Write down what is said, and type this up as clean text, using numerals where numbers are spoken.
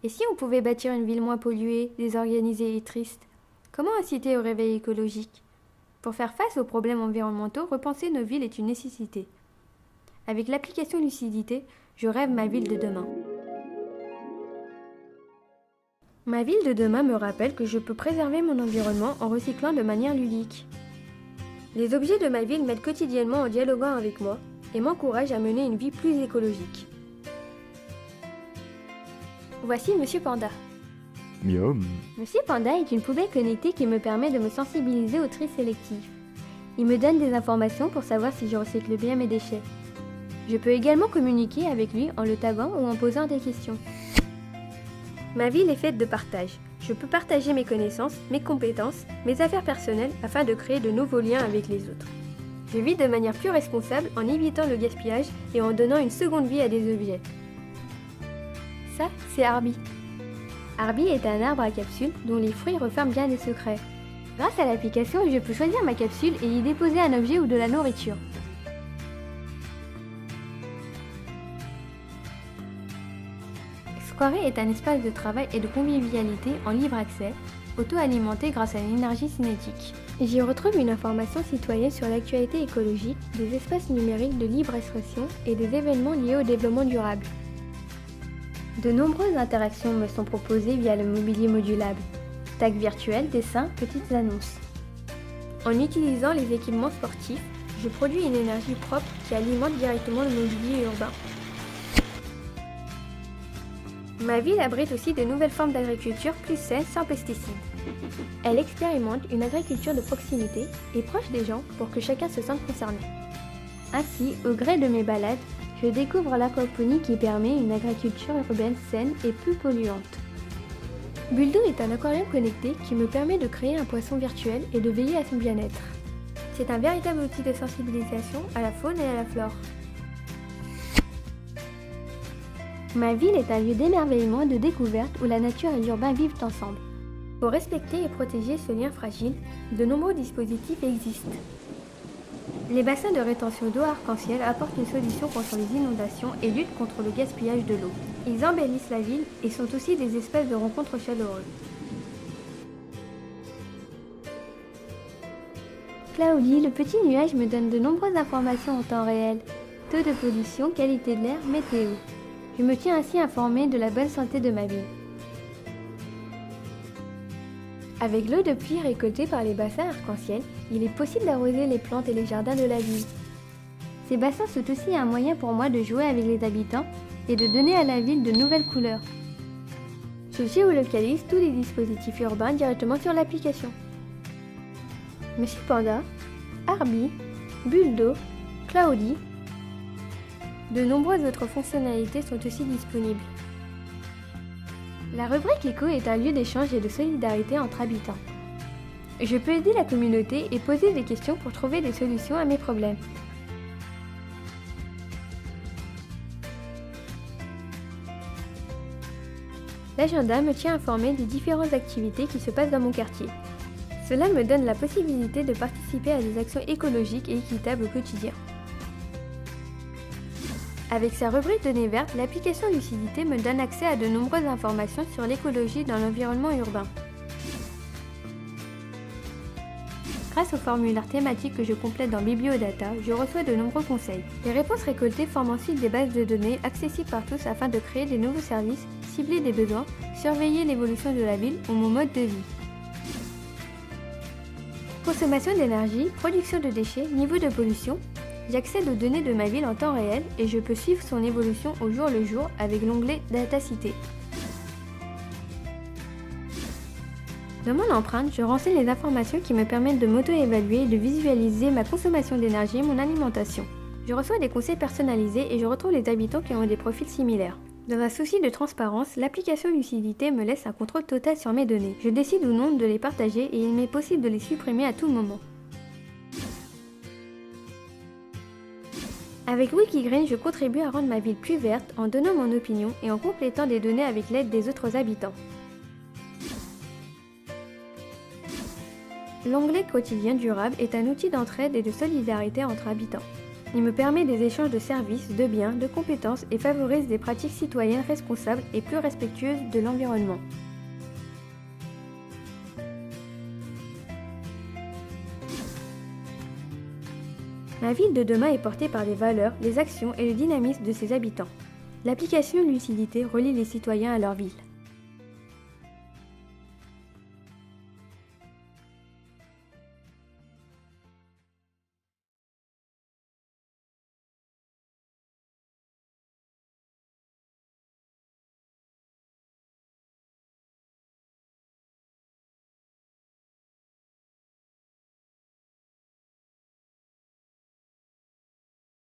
Et si on pouvait bâtir une ville moins polluée, désorganisée et triste? Comment inciter au réveil écologique? Pour faire face aux problèmes environnementaux, repenser nos villes est une nécessité. Avec l'application Lucidité, je rêve ma ville de demain. Ma ville de demain me rappelle que je peux préserver mon environnement en recyclant de manière ludique. Les objets de ma ville m'aident quotidiennement en dialoguant avec moi et m'encouragent à mener une vie plus écologique. Voici Monsieur Panda. Miam. Monsieur Panda est une poubelle connectée qui me permet de me sensibiliser au tri sélectif. Il me donne des informations pour savoir si je recycle bien mes déchets. Je peux également communiquer avec lui en le taguant ou en posant des questions. Ma ville est faite de partage. Je peux partager mes connaissances, mes compétences, mes affaires personnelles afin de créer de nouveaux liens avec les autres. Je vis de manière plus responsable en évitant le gaspillage et en donnant une seconde vie à des objets. Ça, c'est Arby. Arby est un arbre à capsule dont les fruits referment bien des secrets. Grâce à l'application, je peux choisir ma capsule et y déposer un objet ou de la nourriture. Square est un espace de travail et de convivialité en libre accès, auto-alimenté grâce à l'énergie cinétique. J'y retrouve une information citoyenne sur l'actualité écologique, des espaces numériques de libre expression et des événements liés au développement durable. De nombreuses interactions me sont proposées via le mobilier modulable. Tags virtuels, dessins, petites annonces. En utilisant les équipements sportifs, je produis une énergie propre qui alimente directement le mobilier urbain. Ma ville abrite aussi de nouvelles formes d'agriculture plus saines sans pesticides. Elle expérimente une agriculture de proximité et proche des gens pour que chacun se sente concerné. Ainsi, au gré de mes balades, je découvre l'aquaponie qui permet une agriculture urbaine saine et peu polluante. Buldo est un aquarium connecté qui me permet de créer un poisson virtuel et de veiller à son bien-être. C'est un véritable outil de sensibilisation à la faune et à la flore. Ma ville est un lieu d'émerveillement et de découverte où la nature et l'urbain vivent ensemble. Pour respecter et protéger ce lien fragile, de nombreux dispositifs existent. Les bassins de rétention d'eau arc-en-ciel apportent une solution contre les inondations et luttent contre le gaspillage de l'eau. Ils embellissent la ville et sont aussi des espaces de rencontres chaleureux. Cloudy, le petit nuage, me donne de nombreuses informations en temps réel. Taux de pollution, qualité de l'air, météo. Je me tiens ainsi informée de la bonne santé de ma ville. Avec l'eau de pluie récoltée par les bassins arc-en-ciel, il est possible d'arroser les plantes et les jardins de la ville. Ces bassins sont aussi un moyen pour moi de jouer avec les habitants et de donner à la ville de nouvelles couleurs. Je géolocalise tous les dispositifs urbains directement sur l'application. Monsieur Panda, Arby, Buldo, Cloudy. De nombreuses autres fonctionnalités sont aussi disponibles. La rubrique Éco est un lieu d'échange et de solidarité entre habitants. Je peux aider la communauté et poser des questions pour trouver des solutions à mes problèmes. L'agenda me tient informé des différentes activités qui se passent dans mon quartier. Cela me donne la possibilité de participer à des actions écologiques et équitables au quotidien. Avec sa rubrique données vertes, l'application Lucidité me donne accès à de nombreuses informations sur l'écologie dans l'environnement urbain. Grâce au formulaire thématique que je complète dans Bibliodata, je reçois de nombreux conseils. Les réponses récoltées forment ensuite des bases de données accessibles par tous afin de créer des nouveaux services, cibler des besoins, surveiller l'évolution de la ville ou mon mode de vie. Consommation d'énergie, production de déchets, niveau de pollution. J'accède aux données de ma ville en temps réel et je peux suivre son évolution au jour le jour avec l'onglet Datacité. Dans mon empreinte, je renseigne les informations qui me permettent de m'auto-évaluer et de visualiser ma consommation d'énergie et mon alimentation. Je reçois des conseils personnalisés et je retrouve les habitants qui ont des profils similaires. Dans un souci de transparence, l'application Lucidité me laisse un contrôle total sur mes données. Je décide ou non de les partager et il m'est possible de les supprimer à tout moment. Avec Wikigreen, je contribue à rendre ma ville plus verte en donnant mon opinion et en complétant des données avec l'aide des autres habitants. L'onglet Quotidien durable est un outil d'entraide et de solidarité entre habitants. Il me permet des échanges de services, de biens, de compétences et favorise des pratiques citoyennes responsables et plus respectueuses de l'environnement. La ville de demain est portée par les valeurs, les actions et le dynamisme de ses habitants. L'application de l'utilité relie les citoyens à leur ville.